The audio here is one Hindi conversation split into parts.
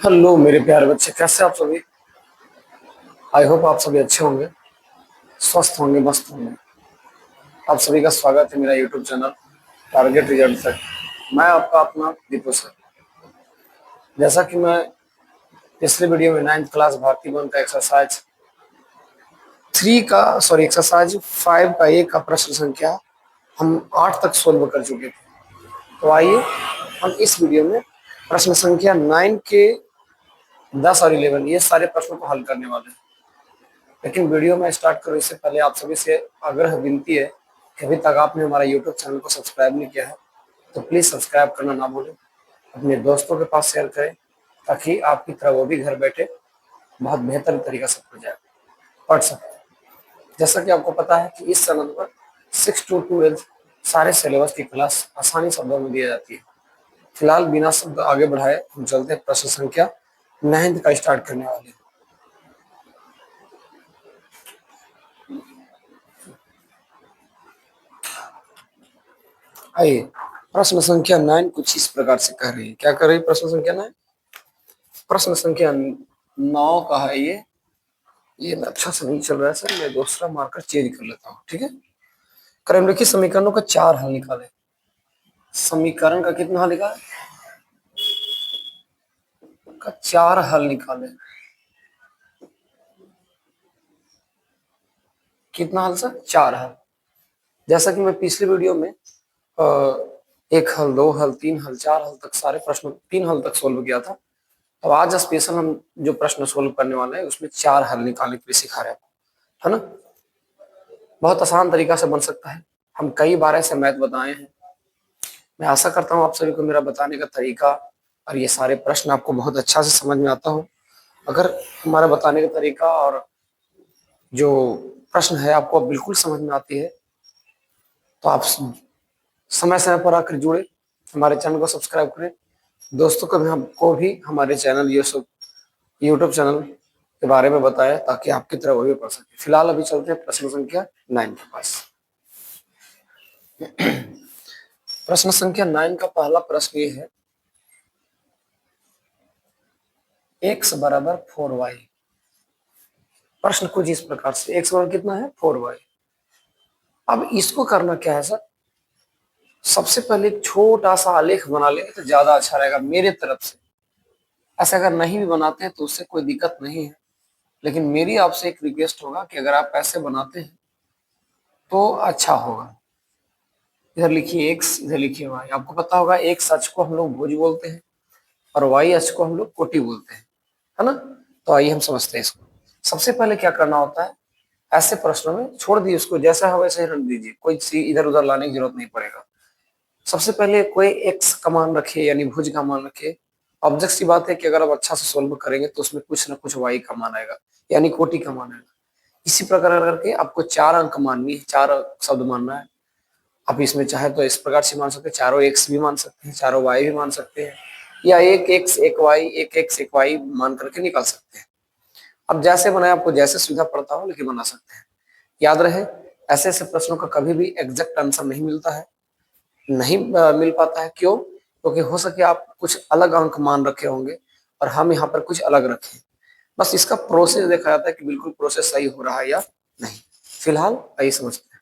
हेलो मेरे प्यारे बच्चे, कैसे आप सभी। आई होप आप सभी अच्छे होंगे, स्वस्थ होंगे, मस्त होंगे। आप सभी का स्वागत है मेरा यूट्यूब चैनल टारगेट रिजल्ट तक। मैं आपका अपना दीपू सर। जैसा कि मैं पिछले वीडियो में 9th क्लास भारतीय वन का एक्सरसाइज 3 का एक्सरसाइज 5 का एक का प्रश्न संख्या हम 8 तक सोल्व कर चुके थे। तो आइए हम इस वीडियो में प्रश्न संख्या 9 के 10 और 11 ये सारे प्रश्नों को हल करने वाले हैं। लेकिन वीडियो में स्टार्ट करूँ इससे पहले आप सभी से आग्रह विनती है कि अभी तक आपने हमारा यूट्यूब चैनल को सब्सक्राइब नहीं किया है तो प्लीज़ सब्सक्राइब करना ना भूलें। अपने दोस्तों के पास शेयर करें ताकि आपकी तरह वो भी घर बैठे बहुत बेहतर तरीका से पढ़ सकें। जैसा कि आपको पता है कि इस चैनल पर 6 to 12 सारे सिलेबस की क्लास आसानी शब्दों में दी जाती है। फिलहाल बिना शब्द आगे बढ़ाए हम चलते हैं प्रश्न संख्या 9 का स्टार्ट करने वाले हैं। आइए, प्रश्न संख्या 9 कुछ इस प्रकार से कह रही है। क्या कर रही है प्रश्न संख्या 9? प्रश्न संख्या 9 का है ये अच्छा से नहीं चल रहा है सर, मैं दूसरा मार्कर चेंज कर लेता हूँ, ठीक है। क्रमलिखित समीकरणों का 4 हल निकाले। समीकरण का कितना हल निकाले? का 4 हल निकाले। कितना हल सर? 4 हल। जैसा कि मैं पिछले वीडियो में 1 हल, 2 हल, 3 हल, 4 हल तक सारे प्रश्न 3 हल तक सोल्व किया था। तो आज स्पेशल हम जो प्रश्न सोल्व करने वाले हैं उसमें 4 हल निकालने के लिए सिखा रहे हैं, है ना। बहुत आसान तरीका से बन सकता है। हम कई बार ऐसे मैथ बताए हैं। मैं आशा करता हूँ आप सभी को मेरा बताने का तरीका और ये सारे प्रश्न आपको बहुत अच्छा से समझ में आता हो। अगर हमारा बताने का तरीका और जो प्रश्न है आपको बिल्कुल समझ में आती है तो आप समय समय पर आकर जुड़े, हमारे चैनल को सब्सक्राइब करें, दोस्तों को भी हमको भी हमारे चैनल ये सब यूट्यूब चैनल के बारे में बताएं ताकि आपकी तरह वो भी पढ़ सके। फिलहाल अभी चलते हैं प्रश्न संख्या 9 के पास। प्रश्न संख्या 9 का पहला प्रश्न ये है, x बराबर 4y। प्रश्न कुछ इस प्रकार से, x बराबर कितना है? 4y। अब इसको करना क्या है सर? सबसे पहले एक छोटा सा आलेख बना लेंगे तो ज्यादा अच्छा रहेगा मेरे तरफ से। ऐसा अगर नहीं भी बनाते हैं तो उससे कोई दिक्कत नहीं है, लेकिन मेरी आपसे एक रिक्वेस्ट होगा कि अगर आप ऐसे बनाते हैं तो अच्छा होगा। इधर लिखिए x, इधर लिखिए y। आपको पता होगा x अक्ष को हम लोग भुज बोलते हैं और y अक्ष को हम लोग कोटि बोलते हैं, है ना। तो आइए हम समझते हैं इसको। सबसे पहले क्या करना होता है, ऐसे प्रश्नों में छोड़ दिए उसको, जैसा है वैसे ही रख दीजिए, कोई सी इधर उधर लाने की जरूरत नहीं पड़ेगा। सबसे पहले कोई एक्स का मान रखे यानी भुज का मान रखे। ऑब्जेक्ट सी बात है कि अगर आप अच्छा से सोल्व करेंगे तो उसमें कुछ ना कुछ वाई का मान आएगा यानी कोटि का मान आएगा। इसी प्रकार करके आपको 4 अंक माननी है, 4 शब्द मानना है। आप इसमें चाहे तो इस प्रकार से मान सकते हैं, चारों एक्स भी मान सकते हैं, चारों वाई भी मान सकते हैं, या एक एक्स एक वाई, एक एक्स एक वाई मान करके निकाल सकते हैं। अब जैसे बनाए आपको जैसे सुविधा पड़ता हो लेकिन बना सकते हैं। याद रहे, ऐसे ऐसे प्रश्नों का कभी भी एग्जैक्ट आंसर नहीं मिलता है, नहीं मिल पाता है। क्यों? क्योंकि हो सके आप कुछ अलग अंक मान रखे होंगे और हम यहाँ पर कुछ अलग रखें। बस इसका प्रोसेस देखा जाता है कि बिल्कुल प्रोसेस सही हो रहा है या नहीं। फिलहाल आइए समझते हैं।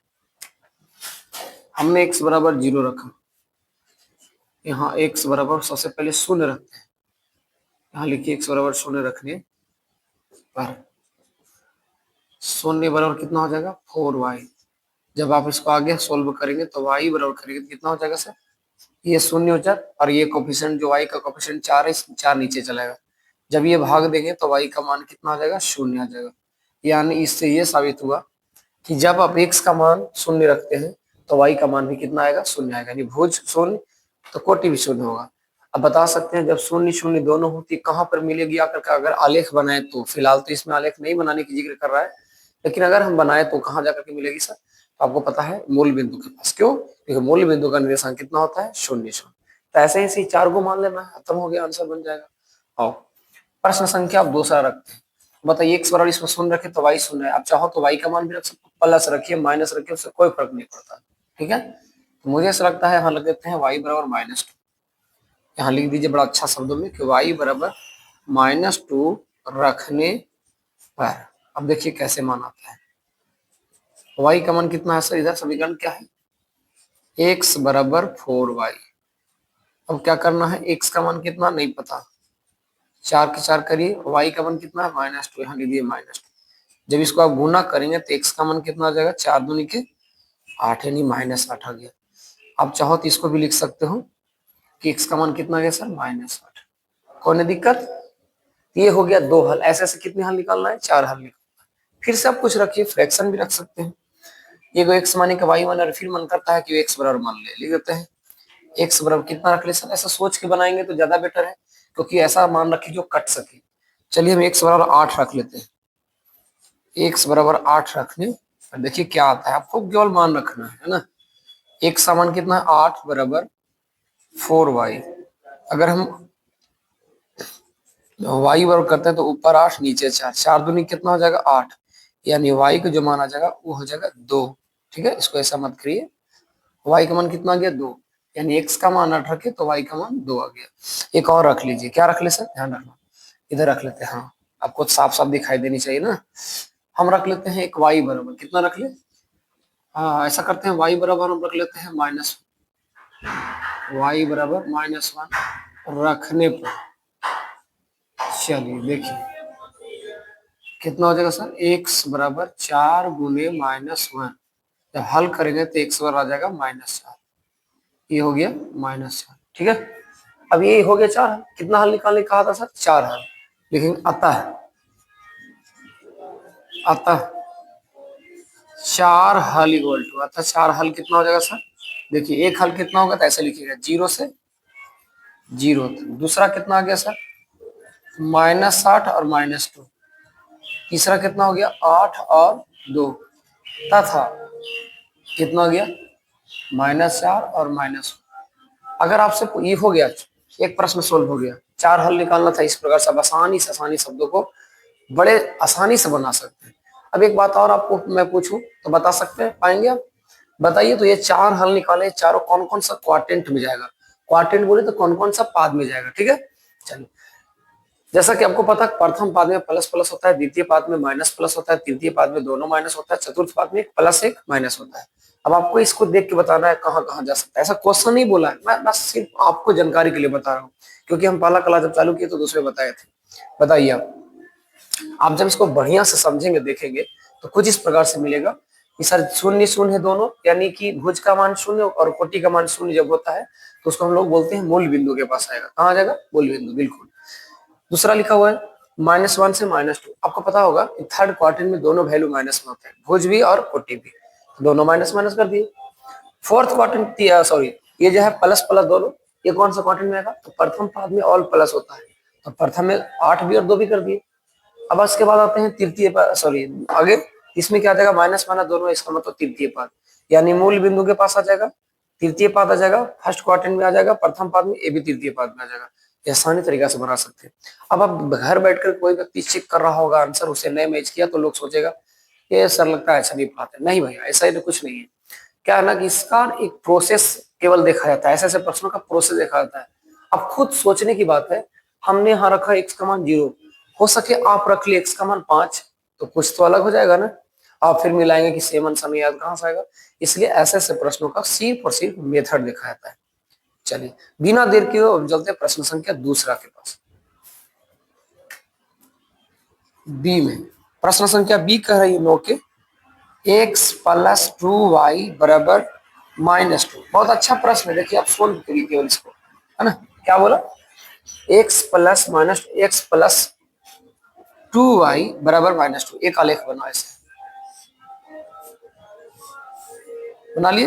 हमने x बराबर 0 रखा, यहाँ x बराबर सबसे पहले 0 रखते हैं। यहाँ लिखिए x बराबर 0 रखने पर 0 बराबर कितना हो जाएगा? 4y। जब आप इसको आगे सोल्व करेंगे तो y बराबर करेंगे तो कितना हो जाएगा सर? ये 0 हो जाए और ये कोफिशिएंट जो y का कोफिशिएंट 4 है, 4 नीचे चलेगा। जब ये भाग देंगे तो y का मान कितना आ जाएगा? 0 आ जाएगा। यानी इससे ये साबित हुआ कि जब आप x का मान 0 रखते हैं तो y का मान भी कितना आएगा? 0 आएगा। यानी भुज 0 तो कोटि भी 0 होगा। अब बता सकते हैं जब 0 0 दोनों होती कहाँ पर मिलेगी आकर का? अगर आलेख बनाए तो, फिलहाल तो इसमें आलेख नहीं बनाने की जिक्र कर रहा है, लेकिन अगर हम बनाए तो कहाँ जाकर के मिलेगी सर? तो आपको पता है मूल बिंदु के पास। क्यों? क्योंकि मूल बिंदु का निर्देशांक कितना होता है? 0 0। तो ऐसे ही 4 को मान लेना है, खत्म हो गया, आंसर बन जाएगा। आओ प्रश्न संख्या आप दूसरा रखते हैं। बताइए x बराबर इसमें 0 रखे तो y 0 है। आप चाहो तो y का मान भी रख सकते हो, प्लस रखिए माइनस रखिए, उससे कोई फर्क नहीं पड़ता, ठीक है। तो मुझे ऐसा लगता है यहाँ लग देते हैं y बराबर -2। यहाँ लिख दीजिए बड़ा अच्छा शब्दों में कि y बराबर -2 रखने पर। अब देखिए कैसे मान आता है। y का मान कितना है सर, इधर समीकरण क्या है, x बराबर 4y। अब क्या करना है, x का मान कितना नहीं पता, 4 के 4 करिए, y का मान कितना है -2, यहाँ लिख दिए -2। जब इसको आप गुना करेंगे तो x का मान कितना आ जाएगा, 4 दूनी के 8, यानी -8 आ गया। आप चाहो तो इसको भी लिख सकते हो कि x का मान कितना आ गया सर, -8। कौन है दिक्कत, ये हो गया 2 हल। ऐसे ऐसे कितने हल निकालना है, 4 हल निकालना है। फिर से आप कुछ रखिए, फ्रैक्शन भी रख सकते हैं। ये को x माने का y मान, और फिर मन करता है कि x बराबर मान ले, लिख देते हैं x बराबर कितना रख ले सर, ऐसा सोच के बनाएंगे तो ज्यादा बेटर है, क्योंकि ऐसा मान रखिए जो कट सके। चलिए हम x बराबर 8 रख लेते हैं। x बराबर 8 रखने और देखिए क्या आता है, आपको केवल मान रखना है ना। x का मान कितना है, 8 बराबर 4y। अगर हम y बराबर करते हैं तो ऊपर 8 नीचे 4, 4 दूनी कितना हो जाएगा 8, यानी y को जो मान आ जाएगा वो हो जाएगा 2। ठीक है, इसको ऐसा मत करिए। y का मान कितना आ गया 2, यानी x का मान 8 रखे तो y का मान 2 आ गया। एक और रख लीजिए, क्या रख ले सर, ध्यान रखना, इधर रख लेते हैं। हाँ, आपको साफ साफ दिखाई देनी चाहिए ना। हम रख लेते हैं एक y बराबर कितना रख ले, हाँ ऐसा करते हैं, y बराबर हम रख लेते हैं y बराबर -1 रखने पर। चलिए देखिए कितना हो जाएगा सर, x बराबर 4 गुने -1। जब हल करेंगे तो x बराबर आ जाएगा -4। ये हो गया -4। ठीक है, अब ये हो गया 4 हल। कितना हल निकालने कहा था सर, 4 हल। लेकिन अतः 4 हल इक्वल टू, अतः 4 हल कितना हो जाएगा सर, देखिए एक हल कितना होगा तो ऐसे लिखिएगा 0 से 0 तक। दूसरा कितना आ गया सर, -8 और -2। तीसरा कितना हो गया, 8 और 2, तथा कितना हो गया, -4 और -1। अगर आपसे ये हो गया, एक प्रश्न सोल्व हो गया, 4 हल निकालना था। इस प्रकार से आसानी शब्दों को बड़े आसानी से बना सकते हैं। अब एक बात और आपको मैं पूछूं तो बता सकते हैं, पाएंगे आप, बताइए तो ये 4 हल निकाले, चारों कौन कौन सा क्वाड्रेंट में जाएगा, क्वाड्रेंट बोले तो कौन कौन सा पाद में जाएगा। ठीक है, चलिए जैसा कि आपको पता है प्रथम पाद में प्लस प्लस होता है, द्वितीय पाद में माइनस प्लस होता है, तृतीय पाद में दोनों माइनस होता है, चतुर्थ पाद में एक प्लस एक माइनस होता है। अब आपको इसको देख के बताना है कहाँ कहाँ जा सकता है, ऐसा क्वेश्चन नहीं बोला है, मैं बस सिर्फ आपको जानकारी के लिए बता रहा हूँ, क्योंकि हम पहला क्लास जब चालू किए तो दूसरे बताए थे। बताइए आप जब इसको बढ़िया से समझेंगे देखेंगे तो कुछ इस प्रकार से मिलेगा कि सर शून्य शून्य है दोनों, यानी कि भुज का मान शून्य और कोटि का मान शून्य जब होता है तो उसको हम लोग बोलते हैं मूल बिंदु के पास आएगा। कहाँ आ जाएगा, मूल बिंदु, बिल्कुल। दूसरा लिखा हुआ है -1 से -2। आपको पता होगा कि थर्ड क्वाड्रेंट में दोनों वैल्यू माइनस में होते हैं, भुज भी और कोटि भी, दोनों माइनस माइनस कर दिए। फोर्थ क्वाड्रेंट, सॉरी, ये जो है प्लस प्लस दोनों, ये कौन सा क्वाड्रेंट में आएगा, तो प्रथम पाद में ऑल प्लस होता है, तो प्रथम में 8 भी और 2 भी कर दिए। अब इसके बाद आते हैं तृतीय पाद, सॉरी आगे, इसमें क्या आ जाएगा, माइनस माइनस दोनों, इसका मतलब तृतीय पाद, यानी मूल बिंदु के पास आ जाएगा, तृतीय पाद आ जाएगा, फर्स्ट क्वाड्रेंट में आ जाएगा, प्रथम पाद में, ये भी तृतीय पाद में आ जाएगा। ये आसानी तरीका से बना सकते हैं। अब आप घर बैठकर कोई व्यक्ति चेक कर रहा होगा आंसर, उसे नहीं मैच किया तो लोग सोचेगा ये सर लगता है अच्छा नहीं पाते, नहीं भैया ऐसा ही कुछ नहीं है। क्या है ना कि इसका एक प्रोसेस केवल देखा जाता है, ऐसे ऐसे प्रश्नों का प्रोसेस देखा जाता है। अब खुद सोचने की बात है, हमने यहाँ रखा x का मान 0, हो सके आप रख लिए x का मान 5, तो कुछ तो अलग हो जाएगा ना। आप फिर मिलाएंगे कि सेम आंसर नहीं याद कहां से आएगा। इसलिए ऐसे ऐसे प्रश्नों का सिर्फ और सिर्फ मेथड देखा जाता है। चलिए बिना देर के चलते प्रश्न संख्या दूसरा के पास। बी में प्रश्न संख्या बी कह रही है नो के x प्लस 2y बराबर -2। बहुत अच्छा प्रश्न है, देखिए आप सोल्व करिए केवल इसको, है ना। क्या बोला, x प्लस 2y बराबर -2। एक आलेख बना, ऐसे बना लिए,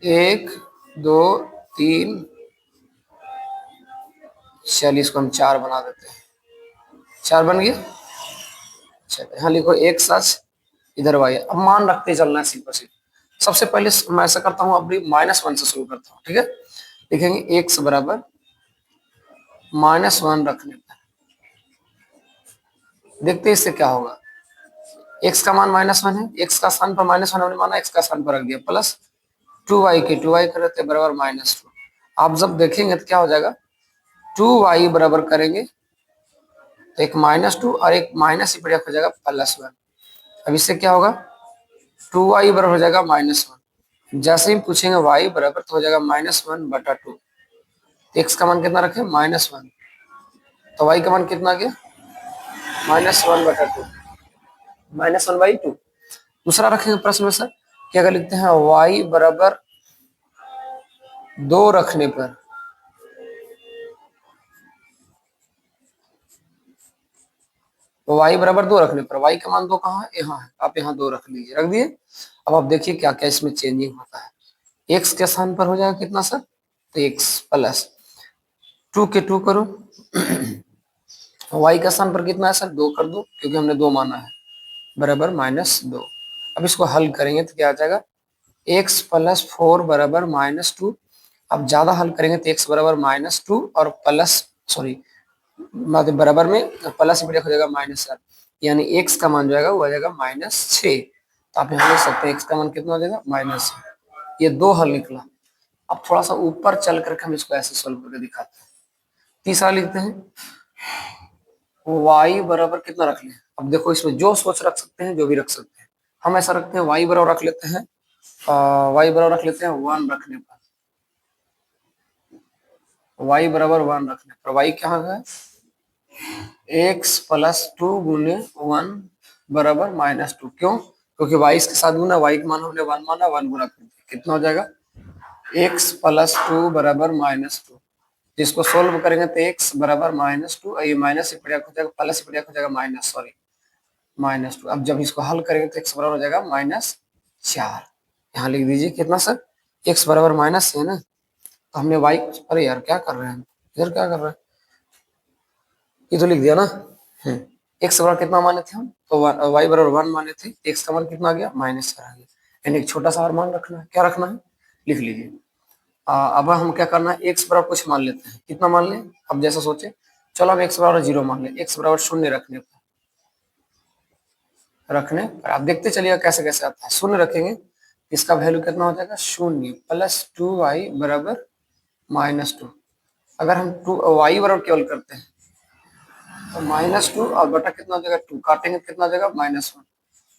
1 2 3, चलिए इसको हम 4 बना देते हैं। 4 बन गया। चलिए यहाँ लिखो एक सच, इधर y। अब मान रखते चलना है सिंपल सिर्फ। सबसे पहले मैं ऐसा करता हूँ, अपनी -1 से शुरू करता हूँ। ठीक है, लिखेंगे x बराबर -1 रखने पर, देखते हैं इससे क्या होगा। x का मान -1 है, x का स्थान पर -1 हमने माना, x का स्थान पर रख दिया प्लस 2y की 2y कर देते बराबर -2। आप जब देखेंगे तो क्या हो जाएगा, 2y बराबर करेंगे तो एक -2 और एक माइनस ही बढ़िया हो जाएगा +1। अब इससे क्या होगा, 2y बराबर हो जाएगा -1। जैसे ही पूछेंगे y बराबर तो हो जाएगा -1/2। x का मान कितना रखें, -1, तो y का मान कितना आ गया, -1/2, -1/2। दूसरा रखेंगे प्रश्न में सर, क्या अगर लिखते हैं y बराबर 2 रखने पर, तो y बराबर 2 रखने पर y का मान 2 कहाँ है, यहाँ है, आप यहाँ 2 रख लीजिए, रख दिए। अब आप देखिए क्या क्या इसमें चेंजिंग होता है। x के स्थान पर हो जाएगा कितना सर, तो x प्लस 2 के 2 करो y का स्थान पर कितना है सर, 2 कर दो क्योंकि हमने 2 माना है, बराबर -2। अब इसको हल करेंगे तो क्या आ जाएगा, x + 4 बराबर -2। अब ज्यादा हल करेंगे तो x बराबर -2 और प्लस सॉरी मतलब बराबर में प्लस बढ़िया हो जाएगा -7, यानी x का मान जो आएगा वो आ जाएगा -6। तो आप यहाँ लिख सकते हैं x का मान कितना हो जाएगा, -6। ये 2 हल निकला। अब थोड़ा सा ऊपर चल करके हम इसको ऐसे सोल्व करके दिखाते हैं। तीसरा लिखते हैं, y बराबर कितना रख लें। अब देखो इसमें जो सोच रख सकते हैं, जो भी रख सकते हैं। हम ऐसा रखते हैं y बराबर रख लेते हैं, y बराबर रख लेते हैं 1 रखने पर, y बराबर 1 रखने पर y क्या है, x + 2 गुने 1 बराबर -2। क्यों, क्योंकि y इसके साथ गुना, y का मान हमने 1 माना, 1 गुना कर दिया, कितना हो जाएगा, x + 2 बराबर -2। जिसको सोल्व करेंगे तो x बराबर -2, ये माइनस से बढ़िया हो जाएगा, प्लस बढ़िया हो जाएगा -2। अब जब इसको हल करेंगे तो x बराबर हो जाएगा -4। यहाँ लिख दीजिए कितना सर, x बराबर माइनस है ना, तो हमने y, अरे यार क्या कर रहे हैं, इधर क्या कर रहे हैं, ये तो लिख दिया ना। x बराबर कितना माने थे हम, तो y बराबर 1 माने थे, x का मान कितना आ गया, -4 आ गया। यानी एक छोटा सा और मान रखना है, क्या रखना है, लिख लीजिए। अब हम क्या करना है, x बराबर कुछ मान लेते हैं, कितना मान लें, अब जैसा सोचे, चलो अब x बराबर 0 मान लें, x बराबर 0 रखने पर आप देखते चलिएगा कैसे कैसे आता है। 0 रखेंगे, इसका वैल्यू कितना हो जाएगा, 0 + 2y बराबर -2। अगर हम y बराबर केवल करते हैं तो -2 और बटा कितना हो जाएगा, 2 काटेंगे कितना हो जाएगा, -1,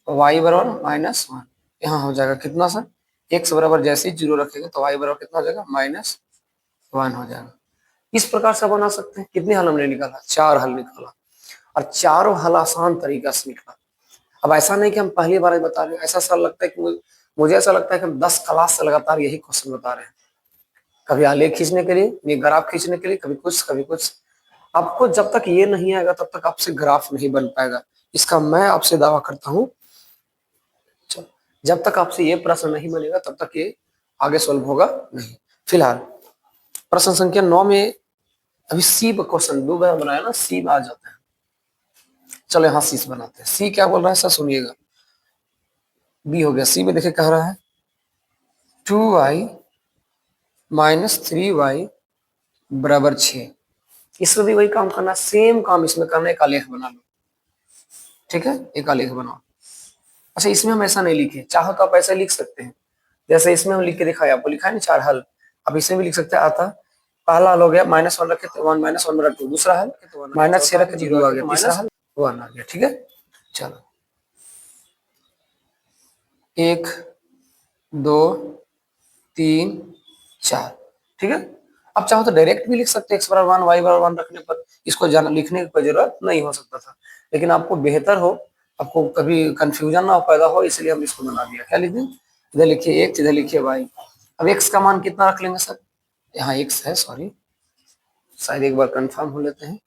तो y बराबर -1। यहाँ हो जाएगा कितना सर, x बराबर जैसे ही 0 रखेंगे तो y बराबर कितना हो जाएगा, -1 हो जाएगा। इस प्रकार से बना सकते हैं। कितने हल हमने निकाला, 4 हल निकाला, और चारों हल आसान तरीका से निकाला। अब ऐसा नहीं कि हम पहली बार बता रहे हैं, ऐसा सा लगता है कि मुझे ऐसा लगता है कि हम 10 क्लास से लगातार यही क्वेश्चन बता रहे हैं, कभी आलेख खींचने के लिए, ये ग्राफ खींचने के लिए, कभी कुछ कभी कुछ। आपको जब तक ये नहीं आएगा तब तक आपसे ग्राफ नहीं बन पाएगा, इसका मैं आपसे दावा करता हूँ। जब तक आपसे ये प्रश्न नहीं बनेगा तब तक ये आगे सॉल्व होगा नहीं। फिलहाल प्रश्न संख्या 9 में अभी सी क्वेश्चन 2 बार बनाया ना, सी में आ जाता है। चलो यहाँ सी से बनाते हैं। सी क्या बोल रहा है सर, सुनिएगा। बी हो गया, सी में देखिए कह रहा है 2y - 3y बराबर 6। इसमें भी वही काम करना, सेम काम इसमें करना, एक आलेख बना लो, ठीक है, एक आलेख बनाओ। अच्छा इसमें हम ऐसा नहीं लिखे, चाहो तो आप ऐसा लिख सकते हैं, जैसे इसमें हम लिख के दिखाए, आपको लिखा है ना 4 हल, अब इसमें भी लिख सकते हैं। आता पहला हल हो गया -1 रखे तो 1 -1/2, दूसरा हल -6 रखे 0 आ गया, तीसरा हल 1 आ गया, ठीक है। चलो 1 2 3 4, ठीक है। अब चाहो तो डायरेक्ट भी लिख सकते हैं, x बराबर 1 y बराबर 1 रखने पर, इसको लिखने की कोई जरूरत नहीं हो सकता था, लेकिन आपको बेहतर हो, आपको कभी कंफ्यूजन ना पैदा हो, इसलिए हम इसको बना दिया। क्या लिखें, इधर लिखिए x, इधर लिखिए y। अब x का मान कितना रख लेंगे सर, यहाँ x है, सॉरी शायद एक बार कंफर्म हो लेते हैं।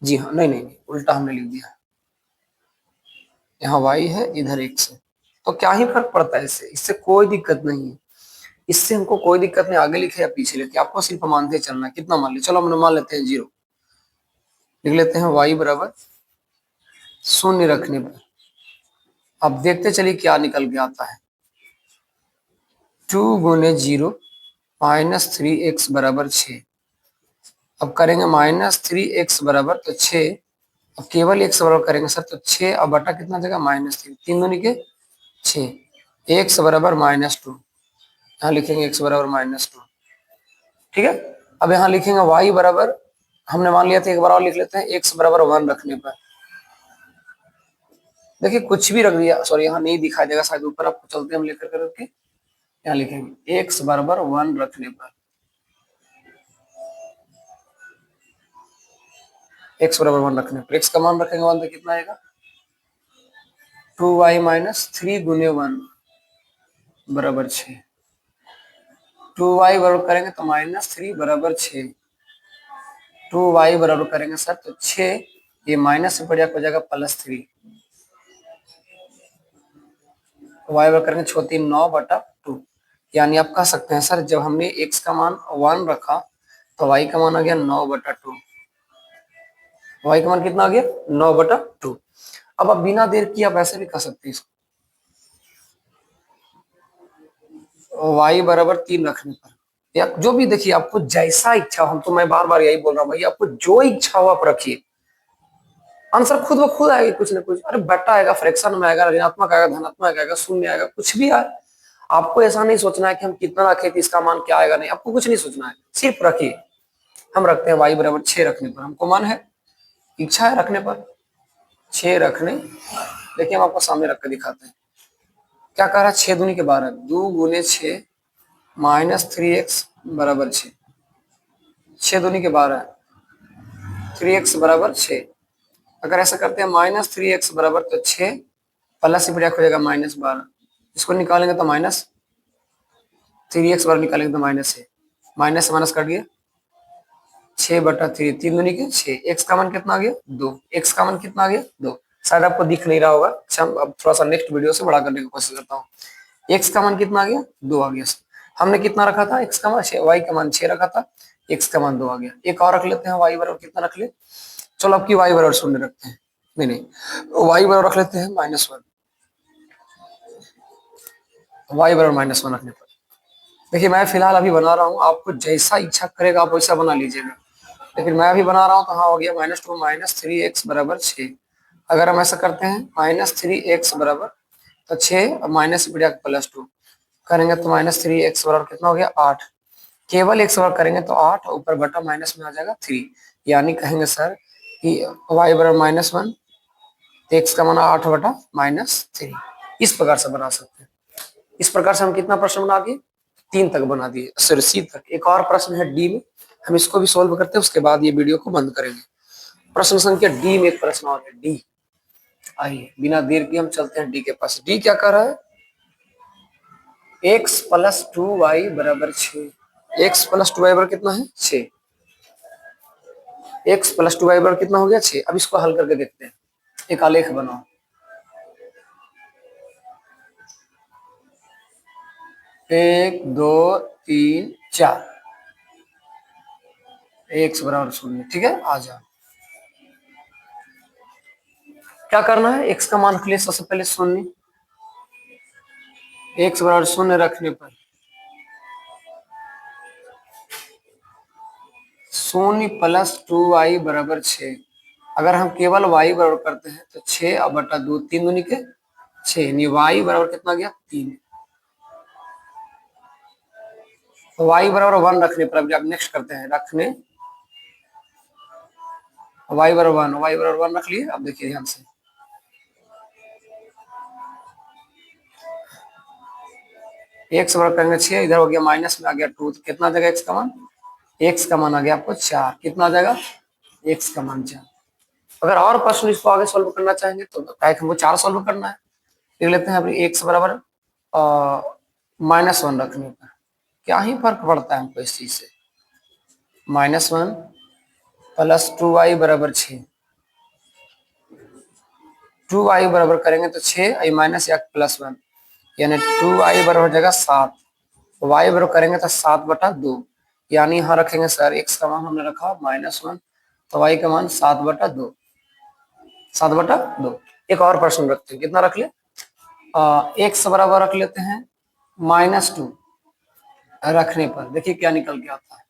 जी हाँ, नहीं नहीं नहीं, उल्टा हमने लिख दिया, यहाँ y है, इधर x है, तो क्या ही फर्क पड़ता है, इससे इससे कोई दिक्कत नहीं है, इससे हमको कोई दिक्कत नहीं, आगे लिखे या पीछे लिखे, आपको सिर्फ मानते चलना है। कितना मान ले, चलो हम मान लेते हैं 0, लिख लेते हैं y बराबर 0 रखने पर। अब देखते चलिए क्या निकल के आता है, 2 गुने 0 -3x बराबर 6। अब करेंगे -3x बराबर तो 6, अब केवल x बराबर करेंगे सर तो 6 और बटा कितना देगा, -3, 3 दूनी के 6, x बराबर -2। यहाँ लिखेंगे x बराबर -2। ठीक है, अब यहाँ लिखेंगे y बराबर, हमने मान लिया था, एक बार और लिख लेते हैं, x बराबर 1 रखने पर, देखिए कुछ भी रख दिया, सॉरी यहाँ नहीं दिखाई देगा शायद, ऊपर आपको चलते हम लेकर करके यहाँ लिखेंगे x बराबर 1 रखने पर, x बराबर 1 रखने पर x का मान रखेंगे 1 तो कितना आएगा, 2y - 3 गुने 1 बराबर 6। 2y बराबर करेंगे तो -3 बराबर 6, 2y बराबर करेंगे सर तो 6, ये माइनस से बढ़िया हो जाएगा +3, y बराबर करेंगे 6 3 9/2, यानी आप कह सकते हैं सर जब हमने x का मान 1 रखा तो y का मान आ गया 9/2, y का मान कितना आ गया 9/2। अब आप बिना देर किए आप ऐसे भी कह सकते हैं इसको, y बराबर 3 रखने पर, या जो भी देखिए आपको जैसा इच्छा हो, हम तो मैं बार बार यही बोल रहा हूँ भाई, आपको जो इच्छा हो आप रखिए, आंसर खुद ब खुद आएगा कुछ ना कुछ। अरे बेटा आएगा, फ्रैक्शन में आएगा, ऋणात्मक आएगा, धनात्मक आएगा, शून्य आएगा, कुछ भी आए, आपको ऐसा नहीं सोचना है कि हम कितना रखे थे इसका मान क्या आएगा, नहीं, आपको कुछ नहीं सोचना है, सिर्फ रखिए। हम रखते हैं y बराबर 6 रखने पर, हमको मन है, इच्छा है रखने पर 6 रखने, देखिए हम आपको सामने रख कर दिखाते हैं क्या कह रहा है, 6 दूनी के 12, 2 गुने 6 -3x बराबर 6, 6 दूनी के 12, 3x बराबर 6। अगर ऐसा करते हैं -3x बराबर तो 6 प्लस से बढ़िया हो जाएगा -12, इसको निकालेंगे तो -3x बराबर निकालेंगे तो -6, माइनस से माइनस कट गया, 6/3, 3 दूनी के 6, x का मान कितना आ गया 2, x का मान कितना आ गया 2, शायद आपको दिख नहीं रहा होगा, अच्छा अब थोड़ा सा नेक्स्ट वीडियो से बड़ा करने की कोशिश करता हूँ। x का मान कितना आ गया 2 आ गया, हमने कितना रखा था x का मान 6, y का मान 6 रखा था, x का मान 2 आ गया। एक और रख लेते हैं, y बराबर कितना रख ले, चलो आपकी y बराबर 0 रखते हैं, नहीं y बराबर रख लेते हैं -1, y बराबर -1 रखने पर, देखिए मैं फिलहाल अभी बना रहा हूँ, आपको जैसा इच्छा करेगा आप वैसा बना लीजिएगा, लेकिन मैं अभी बना रहा हूँ तो हाँ हो गया -2 -3x बराबर 6। अगर हम ऐसा करते हैं -3x बराबर तो 6 और माइनस बढ़िया +2 करेंगे तो -3x बराबर कितना हो गया 8, केवल x बराबर करेंगे तो 8, ऊपर बटा माइनस में आ जाएगा 3, यानी कहेंगे सर कि y बराबर -1 तो x का मान 8/-3, इस प्रकार से बना सकते हैं। इस प्रकार से हम कितना प्रश्न बना दिए, 3 तक बना दिए, सॉरी C तक। एक और प्रश्न है D में, हम इसको भी सोल्व करते हैं, उसके बाद ये वीडियो को बंद करेंगे। प्रश्न संख्या D में एक प्रश्न और है, D, आइए बिना देर किए हम चलते हैं D के पास। D क्या कर रहा है, x + 2y बराबर 6, x + 2y बराबर कितना है 6, x + 2y बराबर कितना हो गया 6। अब इसको हल करके देखते हैं, एक आलेख बनाओ, 1 2 3 4, x बराबर 0, ठीक है, आ जाओ। क्या करना है, x का मान रख लिया सबसे पहले 0, x बराबर 0 रखने पर 0 + 2y बराबर 6, अगर हम केवल y बराबर करते हैं तो 6/2, 3 दूनी के 6, यानी y बराबर कितना गया 3, तो y बराबर 1 रखने पर, अब नेक्स्ट करते हैं, रखने y बराबर 1 रख लिए। अब देखिए ध्यान से, x बराबर करेंगे 6, इधर हो गया माइनस में आ गया 2, तो कितना आ जाएगा x का मान, x का मान आ गया आपको 4, कितना आ जाएगा x का मान 4। अगर और प्रश्न इसको आगे सोल्व करना चाहेंगे तो हमको 4 सोल्व करना है, लिख लेते हैं अभी x बराबर -1 रखने पर, क्या ही फर्क पड़ता है हमको इस चीज से, -1 + 2y बराबर 6, 2y बराबर करेंगे तो 6 माइनस या +1, यानी 2y बराबर हो जाएगा 7, y बराबर करेंगे तो 7/2, यानी यहाँ रखेंगे सर x का मान हमने रखा -1, तो y का मान 7/2, 7/2। एक और प्रश्न रखते हैं, कितना रख ले, x बराबर रख लेते हैं -2 रखने पर, देखिए क्या निकल के आता है,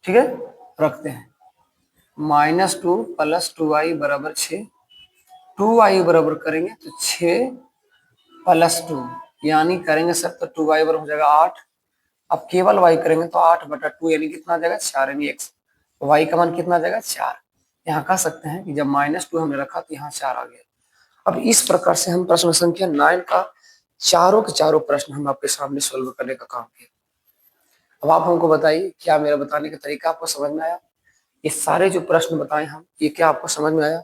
ठीक है, रखते हैं -2 + 2y बराबर 6, 2y बराबर करेंगे तो 6 + 2, यानी करेंगे सर तो 2y बराबर हो जाएगा 8। अब केवल y करेंगे तो 8/2 यानी कितना आ जाएगा 4 यानी x। y का मान कितना आ जाएगा 4। यहाँ कह सकते हैं कि जब -2 हमने रखा तो यहाँ 4 आ गया। अब इस प्रकार से हम प्रश्न संख्या 9 का चारों के चारों प्रश्न हम आपके सामने सोल्व करने का काम किया। अब आप हमको बताइए क्या मेरा बताने का तरीका आपको समझ में आया? ये सारे जो प्रश्न बताए हम ये क्या आपको समझ में आया?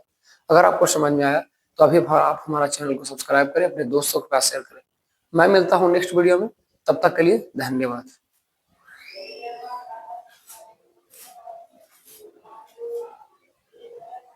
अगर आपको समझ में आया तो अभी आप हमारा चैनल को सब्सक्राइब करें, अपने दोस्तों के पास शेयर करें। मैं मिलता हूँ नेक्स्ट वीडियो में, तब तक के लिए धन्यवाद।